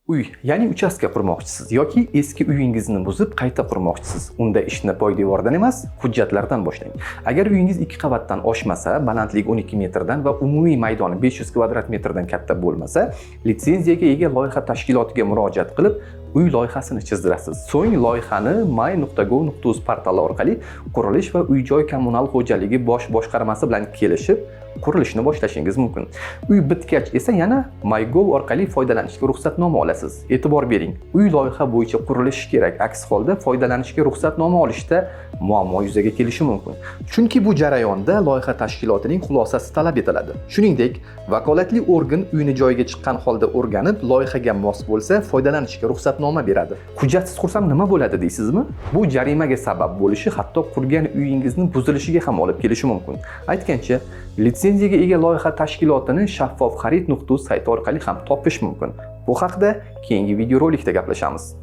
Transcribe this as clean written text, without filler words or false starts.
Uy, ya'ni uchastka qurmoqchisiz yoki eski uyingizni buzib qayta qurmoqchisiz. Unda ishni poydevordan emas, hujjatlardan boshlang. Agar uyingiz 2 qavatdan oshmasa, balandligi 12 metrdan va umumiy maydoni 500 kvadrat metrdan katta bo'lmasa, litsenziyaga ega loyiha tashkilotiga murojaat qilib, uy loyihasini chizdirasiz. So'ng loyihani my.gov.uz portali orqali qurilish va uy-joy kommunal xo'jaligi bosh boshqarmasi bilan kelishib, qurilishni boshlashingiz mumkin. Uy bitgach esa yana MyGov orqali foydalanishga ruxsatnoma olasiz. E'tibor bering, uy loyiha bo'yicha qurilishi kerak. Aks holda foydalanishga ruxsatnoma olishda muammo yuzaga kelishi mumkin. Chunki bu jarayonda loyiha tashkilotining xulosasi talab etiladi. Shuningdek, vakolatli organ uyni joyiga chiqqan holda o'rganib, loyihaga mos bo'lsa, foydalanishga ruxsatnoma beradi. Hujjatsiz qursam nima bo'ladi deysizmi? Bu jarimaga sabab bo'lishi, hatto qurgan uyingizni buzilishiga ham olib kelishi mumkin. Aytgancha, litsenziyaga ega loyiha tashkilotini shaffofxarid.uz sayti orqali ham topish mumkin. Bu haqda keyingi videorolikda gaplashamiz.